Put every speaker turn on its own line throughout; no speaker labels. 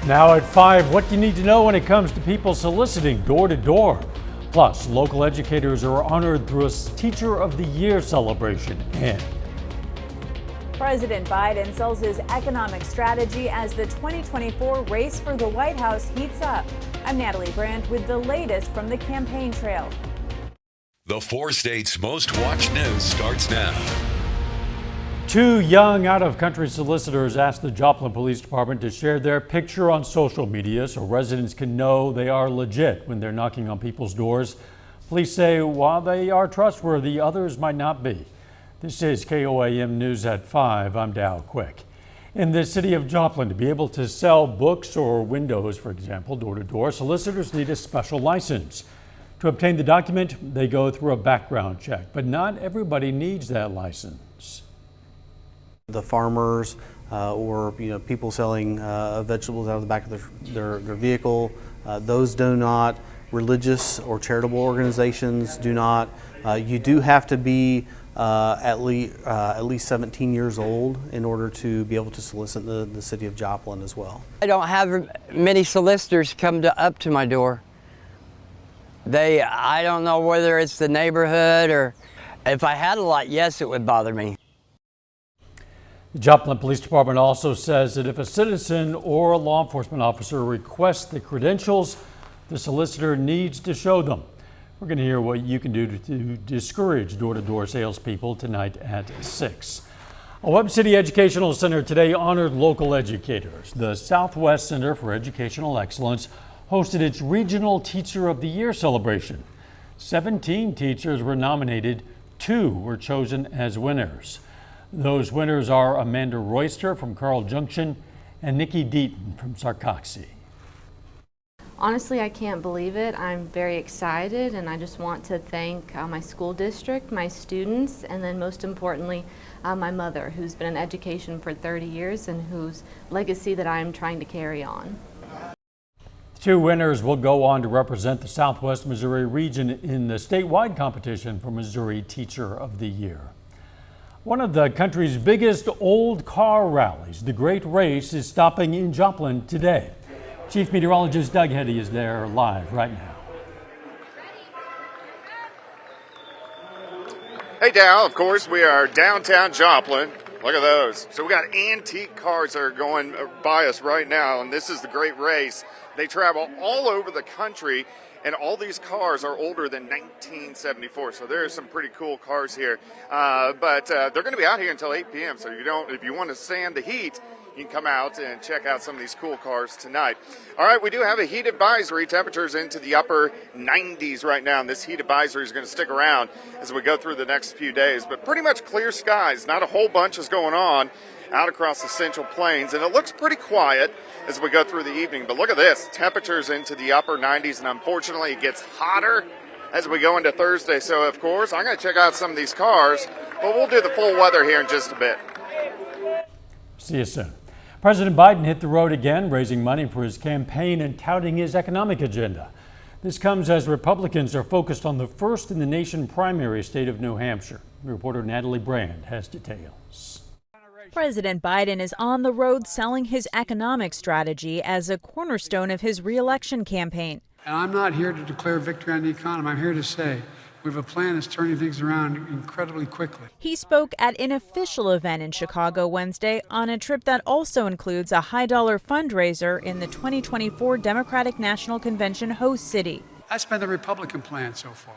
Now at 5, what do you need to know when it comes to people soliciting door to door? Plus, local educators are honored through a Teacher of the Year celebration. And
President Biden sells his economic strategy as the 2024 race for the White House heats up. I'm Natalie Brandt with the latest from the campaign trail.
The 4 states' most watched news starts now.
2 young out-of-country solicitors asked the Joplin Police Department to share their picture on social media so residents can know they are legit when they're knocking on people's doors. Police say while they are trustworthy, others might not be. This is KOAM News at 5. I'm Dow Quick. In the city of Joplin, to be able to sell books or windows, for example, door to door, solicitors need a special license. To obtain the document, they go through a background check, but not everybody needs that license.
The farmers or people selling vegetables out of the back of their vehicle, those do not. Religious or charitable organizations do not. You do have to be at least 17 years old in order to be able to solicit the city of Joplin as well.
I don't have many solicitors come up to my door. I don't know whether it's the neighborhood or if I had a lot, yes, it would bother me.
The Joplin Police Department also says that if a citizen or a law enforcement officer requests the credentials, the solicitor needs to show them. We're going to hear what you can do to discourage door-to-door salespeople tonight at 6. A Webb City Educational Center today honored local educators. The Southwest Center for Educational Excellence hosted its Regional Teacher of the Year celebration. 17 teachers were nominated, 2 were chosen as winners. Those winners are Amanda Royster from Carl Junction and Nikki Deaton from Sarcoxy.
Honestly, I can't believe it. I'm very excited, and I just want to thank my school district, my students, and then most importantly, my mother, who's been in education for 30 years and whose legacy that I'm trying to carry on.
2 winners will go on to represent the Southwest Missouri region in the statewide competition for Missouri Teacher of the Year. One of the country's biggest old car rallies, the Great Race, is stopping in Joplin today. Chief Meteorologist Doug Heddy is there live right now.
Hey Dow, of course we are downtown Joplin. Look at those. So we got antique cars that are going by us right now, and this is the Great Race. They travel all over the country, and all these cars are older than 1974. So there's some pretty cool cars here. But they're going to be out here until 8 p.m. So if you want to stand the heat, you can come out and check out some of these cool cars tonight. All right, we do have a heat advisory. Temperatures into the upper 90s right now, and this heat advisory is going to stick around as we go through the next few days. But pretty much clear skies. Not a whole bunch is going on out across the Central Plains, and it looks pretty quiet as we go through the evening. But look at this, temperatures into the upper 90s, and unfortunately it gets hotter as we go into Thursday. So of course I'm going to check out some of these cars, but we'll do the full weather here in just a bit.
See you soon. President Biden hit the road again, raising money for his campaign and touting his economic agenda. This comes as Republicans are focused on the first in the nation primary state of New Hampshire. Reporter Natalie Brandt has details.
President Biden is on the road selling his economic strategy as a cornerstone of his re-election campaign.
And I'm not here to declare victory on the economy. I'm here to say we have a plan that's turning things around incredibly quickly.
He spoke at an official event in Chicago Wednesday on a trip that also includes a high-dollar fundraiser in the 2024 Democratic National Convention host city.
That's been the Republican plan so far.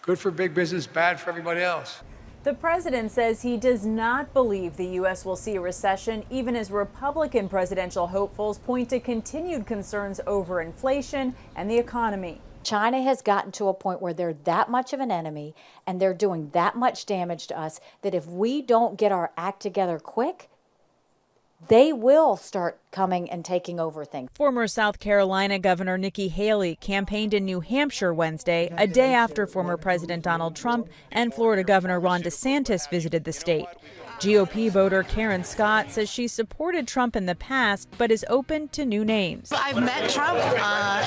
Good for big business, bad for everybody else.
The president says he does not believe the U.S. will see a recession, even as Republican presidential hopefuls point to continued concerns over inflation and the economy.
China has gotten to a point where they're that much of an enemy and they're doing that much damage to us that if we don't get our act together quick, they will start coming and taking over things.
Former South Carolina Governor Nikki Haley campaigned in New Hampshire Wednesday, a day after former President Donald Trump and Florida Governor Ron DeSantis visited the state. GOP voter Karen Scott says she supported Trump in the past, but is open to new names.
I've met Trump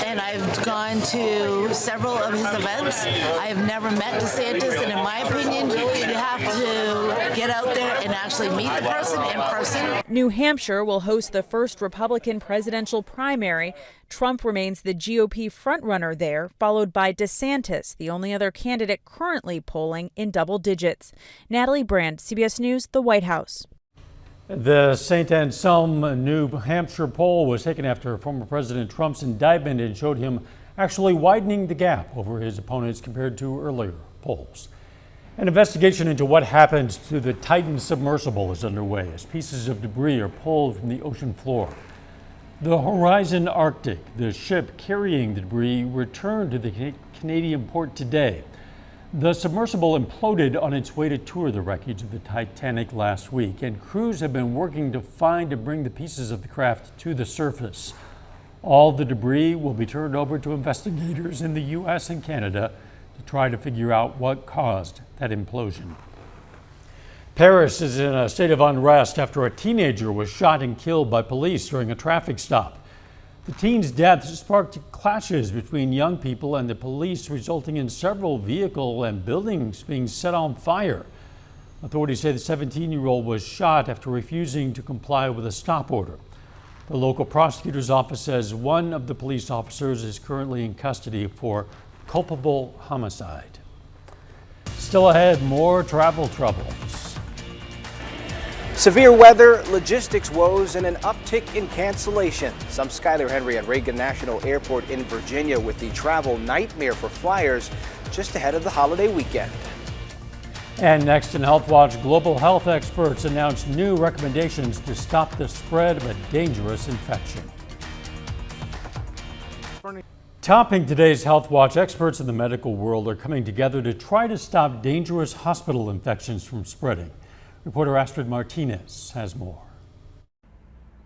and I've gone to several of his events. I have never met DeSantis, and in my opinion, you have to get out there and actually meet the person in person.
New Hampshire will host the first first Republican presidential primary. Trump remains the GOP frontrunner there, followed by DeSantis, the only other candidate currently polling in double digits. Natalie Brand, CBS News, the White House.
The St. Anselm, New Hampshire poll was taken after former President Trump's indictment and showed him actually widening the gap over his opponents compared to earlier polls. An investigation into what happened to the Titan submersible is underway as pieces of debris are pulled from the ocean floor. The Horizon Arctic, the ship carrying the debris, returned to the Canadian port today. The submersible imploded on its way to tour the wreckage of the Titanic last week, and crews have been working to find and bring the pieces of the craft to the surface. All the debris will be turned over to investigators in the U.S. and Canada to try to figure out what caused that implosion. Paris is in a state of unrest after a teenager was shot and killed by police during a traffic stop. The teen's death sparked clashes between young people and the police, resulting in several vehicles and buildings being set on fire. Authorities say the 17-year-old was shot after refusing to comply with a stop order. The local prosecutor's office says one of the police officers is currently in custody for culpable homicide. Still ahead, more travel troubles.
Severe weather, logistics woes, and an uptick in cancellation. Some Schuyler Henry and Reagan National Airport in Virginia with the travel nightmare for flyers just ahead of the holiday weekend.
And next in Health Watch, global health experts announced new recommendations to stop the spread of a dangerous infection. Topping today's Health Watch, experts in the medical world are coming together to try to stop dangerous hospital infections from spreading. Reporter Astrid Martinez has more.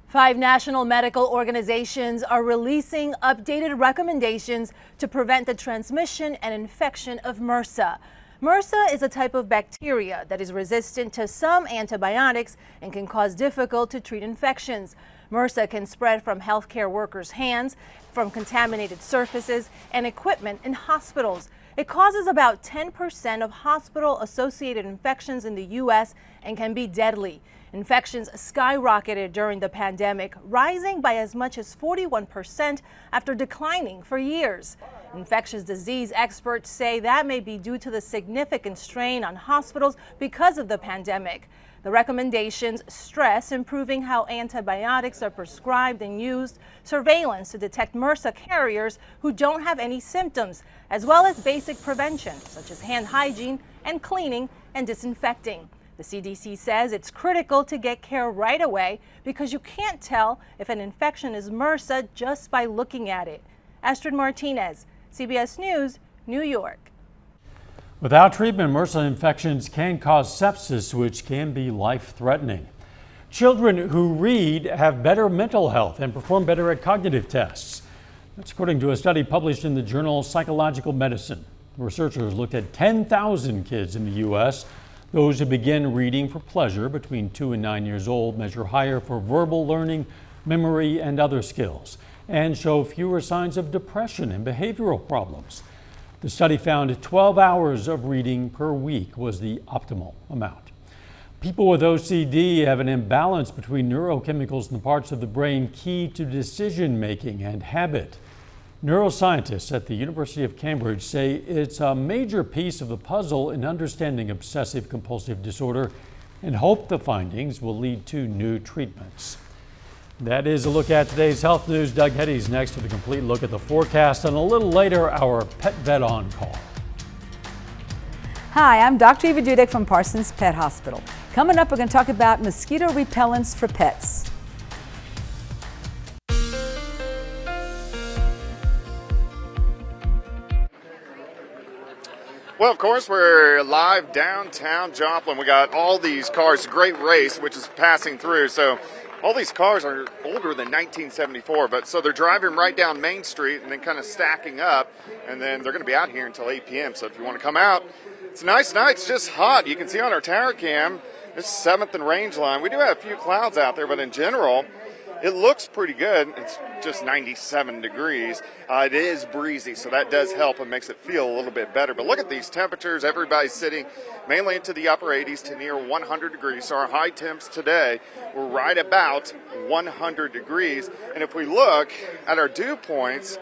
5 national medical organizations are releasing updated recommendations to prevent the transmission and infection of MRSA. MRSA is a type of bacteria that is resistant to some antibiotics and can cause difficult to treat infections. MRSA can spread from healthcare workers' hands, from contaminated surfaces and equipment in hospitals. It causes about 10% of hospital-associated infections in the U.S. and can be deadly. Infections skyrocketed during the pandemic, rising by as much as 41% after declining for years. Infectious disease experts say that may be due to the significant strain on hospitals because of the pandemic. The recommendations stress improving how antibiotics are prescribed and used, surveillance to detect MRSA carriers who don't have any symptoms, as well as basic prevention, such as hand hygiene and cleaning and disinfecting. The CDC says it's critical to get care right away because you can't tell if an infection is MRSA just by looking at it. Astrid Martinez, CBS News, New York.
Without treatment, MRSA infections can cause sepsis, which can be life-threatening. Children who read have better mental health and perform better at cognitive tests. That's according to a study published in the journal Psychological Medicine. Researchers looked at 10,000 kids in the U.S. Those who begin reading for pleasure between 2 and 9 years old measure higher for verbal learning, memory, and other skills, and show fewer signs of depression and behavioral problems. The study found 12 hours of reading per week was the optimal amount. People with OCD have an imbalance between neurochemicals in the parts of the brain key to decision making and habit. Neuroscientists at the University of Cambridge say it's a major piece of the puzzle in understanding obsessive compulsive disorder and hope the findings will lead to new treatments. That is a look at today's health news. Doug Heddy's next with a complete look at the forecast, and a little later, our pet vet on call.
Hi, I'm Dr. Eva Dudek from Parsons Pet Hospital. Coming up, we're going to talk about mosquito repellents for pets.
Well, of course, we're live downtown Joplin. We got all these cars, great race, which is passing through. So all these cars are older than 1974, but so they're driving right down Main Street and then kind of stacking up, and then they're going to be out here until 8 p.m. So if you want to come out, it's a nice night. It's just hot. You can see on our tower cam, this is 7th and Range line. We do have a few clouds out there, but in general, it looks pretty good. It's just 97 degrees. It is breezy, so that does help and makes it feel a little bit better. But look at these temperatures. Everybody's sitting mainly into the upper 80s to near 100 degrees. So our high temps today were right about 100 degrees. And if we look at our dew points,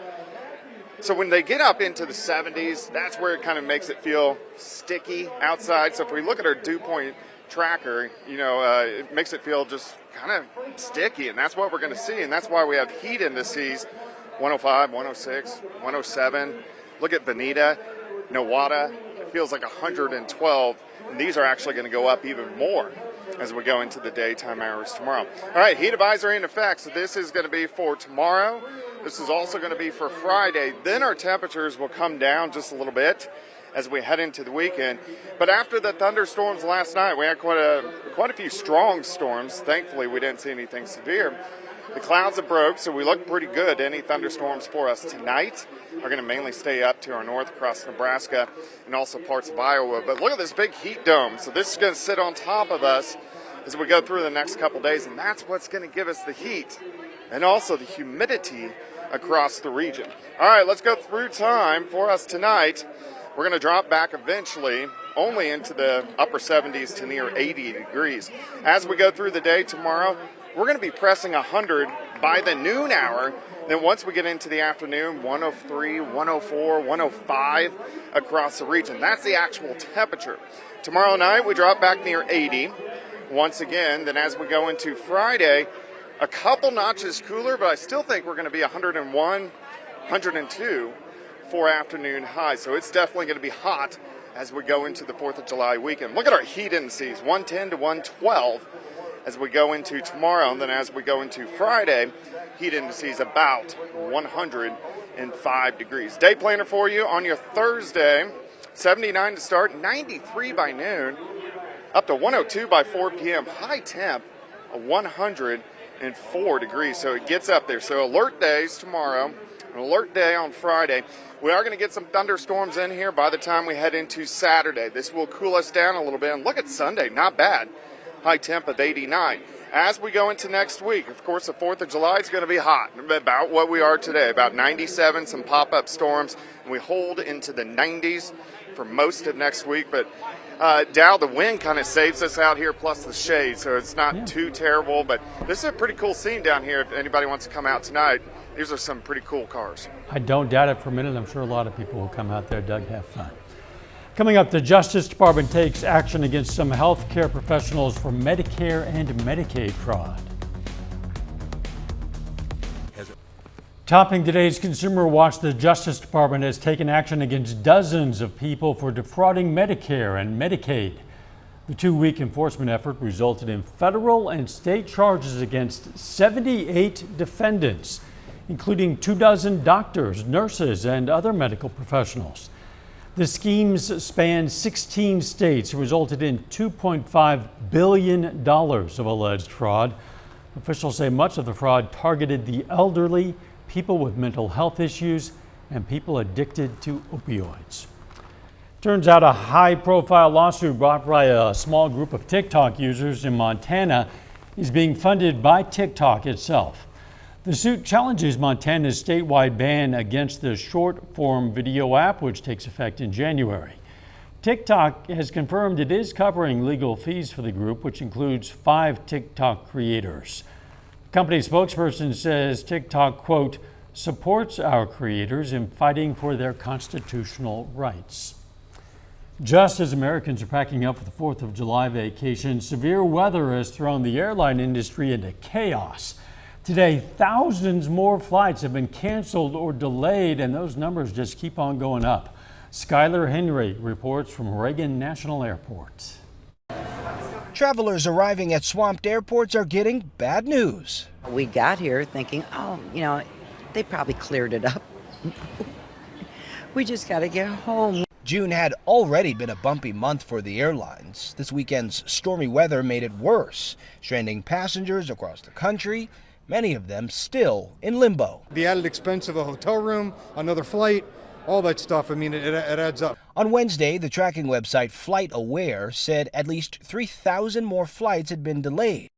so when they get up into the 70s, that's where it kind of makes it feel sticky outside. So if we look at our dew point tracker, it makes it feel just kind of sticky, and that's what we're going to see, and that's why we have heat indices 105, 106, 107. Look at Bonita, Nowata, it feels like 112, and these are actually going to go up even more as we go into the daytime hours tomorrow. All right, heat advisory in effect, so this is going to be for tomorrow. This is also going to be for Friday. Then our temperatures will come down just a little bit as we head into the weekend. But after the thunderstorms last night, we had quite a few strong storms. Thankfully, we didn't see anything severe. The clouds have broke, so we look pretty good. Any thunderstorms for us tonight are going to mainly stay up to our north across Nebraska and also parts of Iowa. But look at this big heat dome. So this is going to sit on top of us as we go through the next couple days, and that's what's going to give us the heat and also the humidity across the region. All right, let's go through time for us tonight. We're going to drop back eventually only into the upper 70s to near 80 degrees. As we go through the day tomorrow, we're going to be pressing 100 by the noon hour. Then once we get into the afternoon, 103, 104, 105 across the region. That's the actual temperature. Tomorrow night, we drop back near 80 once again. Then as we go into Friday, a couple notches cooler, but I still think we're going to be 101, 102 for afternoon highs. So it's definitely going to be hot as we go into the 4th of July weekend. Look at our heat indices, 110 to 112 as we go into tomorrow. And then as we go into Friday, heat indices about 105 degrees. Day planner for you on your Thursday, 79 to start, 93 by noon, up to 102 by 4 p.m. High temp, 104 degrees. So it gets up there. So alert days tomorrow, an alert day on Friday. We are going to get some thunderstorms in here by the time we head into Saturday. This will cool us down a little bit. And look at Sunday, not bad. High temp of 89. As we go into next week, of course, the 4th of July is going to be hot, about what we are today, about 97, some pop-up storms. And we hold into the 90s for most of next week. But Dow, the wind kind of saves us out here, plus the shade, so it's not too terrible. But this is a pretty cool scene down here if anybody wants to come out tonight. These are some pretty cool cars.
I don't doubt it for a minute. I'm sure a lot of people will come out there, Doug, have fun. Coming up, the Justice Department takes action against some health care professionals for Medicare and Medicaid fraud. Topping today's Consumer Watch, the Justice Department has taken action against dozens of people for defrauding Medicare and Medicaid. The 2-week enforcement effort resulted in federal and state charges against 78 defendants, including 24 doctors, nurses, and other medical professionals. The schemes spanned 16 states and resulted in $2.5 billion of alleged fraud. Officials say much of the fraud targeted the elderly, people with mental health issues, and people addicted to opioids. Turns out a high-profile lawsuit brought by a small group of TikTok users in Montana is being funded by TikTok itself. The suit challenges Montana's statewide ban against the short-form video app, which takes effect in January. TikTok has confirmed it is covering legal fees for the group, which includes 5 TikTok creators. The company spokesperson says TikTok, quote, supports our creators in fighting for their constitutional rights. Just as Americans are packing up for the 4th of July vacation, severe weather has thrown the airline industry into chaos. Today, thousands more flights have been canceled or delayed, and those numbers just keep on going up. Skylar Henry reports from Reagan National Airport.
Travelers arriving at swamped airports are getting bad news.
We got here thinking, they probably cleared it up. We just got to get home.
June had already been a bumpy month for the airlines. This weekend's stormy weather made it worse, stranding passengers across the country, many of them still in limbo.
The added expense of a hotel room, another flight, all that stuff, it adds up.
On Wednesday, the tracking website FlightAware said at least 3,000 more flights had been delayed.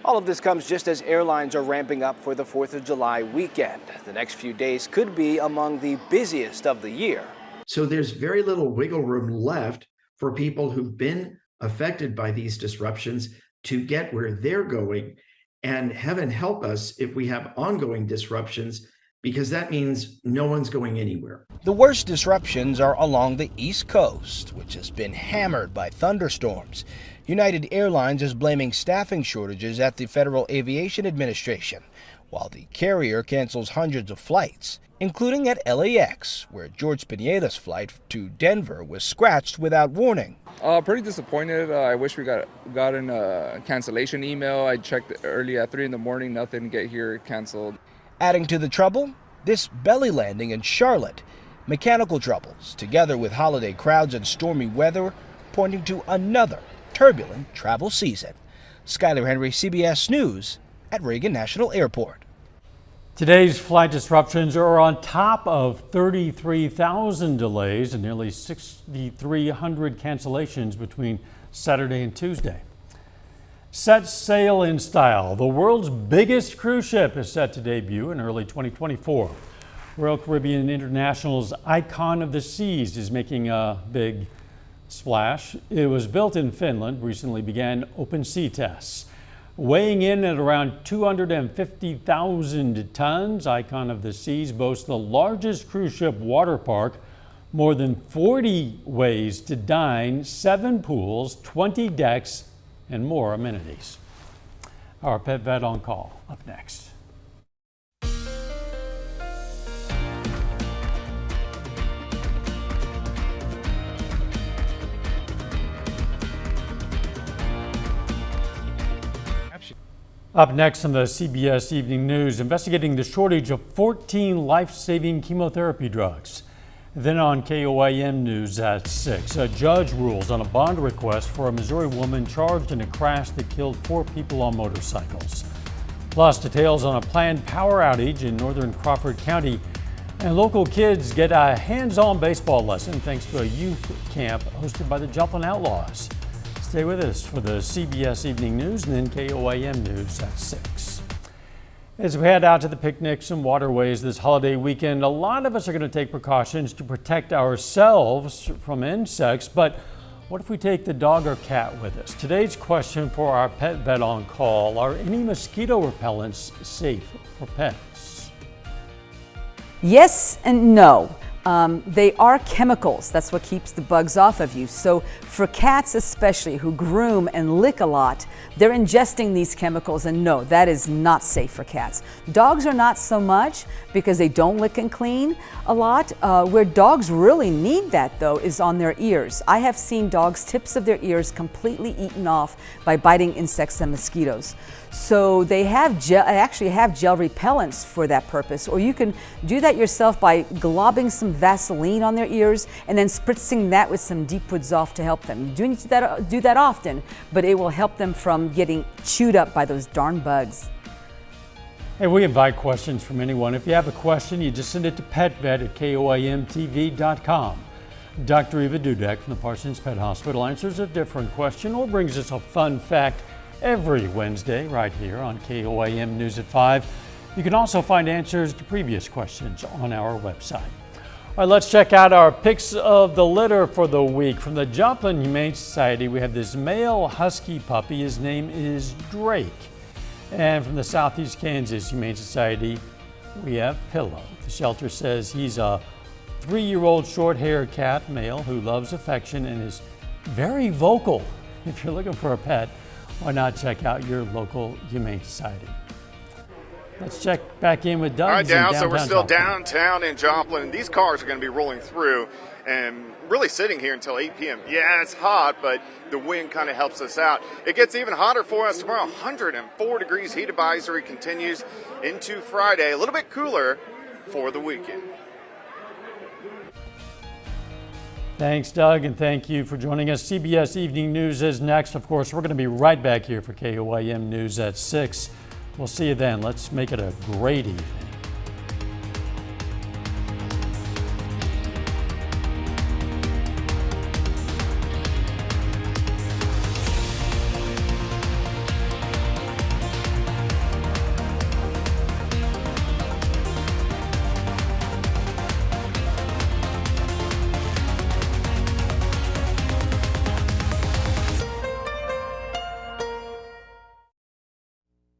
All of this comes just as airlines are ramping up for the 4th of July weekend. The next few days could be among the busiest of the year.
So there's very little wiggle room left for people who've been affected by these disruptions to get where they're going. And heaven help us if we have ongoing disruptions, because that means no one's going anywhere.
The worst disruptions are along the East Coast, which has been hammered by thunderstorms. United Airlines is blaming staffing shortages at the Federal Aviation Administration, while the carrier cancels hundreds of flights, including at LAX, where George Pineda's flight to Denver was scratched without warning.
Pretty disappointed. I wish we gotten a cancellation email. I checked early at 3 in the morning, nothing get here canceled.
Adding to the trouble, this belly landing in Charlotte. Mechanical troubles, together with holiday crowds and stormy weather, pointing to another turbulent travel season. Skyler Henry, CBS News at Reagan National Airport.
Today's flight disruptions are on top of 33,000 delays and nearly 6,300 cancellations between Saturday and Tuesday. Set sail in style. The world's biggest cruise ship is set to debut in early 2024. Royal Caribbean International's Icon of the Seas is making a big splash. It was built in Finland, recently began open sea tests. Weighing in at around 250,000 tons, Icon of the Seas boasts the largest cruise ship water park, more than 40 ways to dine, 7 pools, 20 decks, and more amenities. Our Pet Vet on Call up next. Up next on the CBS Evening News, investigating the shortage of 14 life-saving chemotherapy drugs. Then on KOAM News at 6, a judge rules on a bond request for a Missouri woman charged in a crash that killed 4 people on motorcycles. Plus, details on a planned power outage in northern Crawford County. And local kids get a hands-on baseball lesson thanks to a youth camp hosted by the Joplin Outlaws. Stay with us for the CBS Evening News and then KOAM News at 6. As we head out to the picnics and waterways this holiday weekend, a lot of us are going to take precautions to protect ourselves from insects, but what if we take the dog or cat with us? Today's question for our Pet Vet on Call: are any mosquito repellents safe for pets?
Yes and no. They are chemicals. That's what keeps the bugs off of you. So for cats especially, who groom and lick a lot, they're ingesting these chemicals, and no, that is not safe for cats. Dogs are not so much because they don't lick and clean a lot. Where dogs really need that though is on their ears. I have seen dogs' tips of their ears completely eaten off by biting insects and mosquitoes. So they actually have gel repellents for that purpose, or you can do that yourself by globbing some Vaseline on their ears and then spritzing that with some Deep Woods Off to help them. You do need to do that often, but it will help them from getting chewed up by those darn bugs.
Hey, we invite questions from anyone. If you have a question, you just send it to petvet@koamtv.com. Dr. Eva Dudek from the Parsons Pet Hospital answers a different question or brings us a fun fact every Wednesday right here on KOAM News at 5. You can also find answers to previous questions on our website. All right, let's check out our picks of the litter for the week. From the Joplin Humane Society, we have this male husky puppy. His name is Drake. And from the Southeast Kansas Humane Society, we have Pillow. The shelter says he's a 3-year-old short-haired cat male who loves affection and is very vocal. If you're looking for a pet, why not check out your local Humane Society? Let's check back in with Doug.
All right, Down. So we're still downtown in Joplin. These cars are going to be rolling through and really sitting here until 8 p.m. Yeah, it's hot, but the wind kind of helps us out. It gets even hotter for us tomorrow. 104 degrees heat advisory continues into Friday. A little bit cooler for the weekend.
Thanks, Doug, and thank you for joining us. CBS Evening News is next. Of course, we're going to be right back here for KOAM News at 6. We'll see you then. Let's make it a great evening.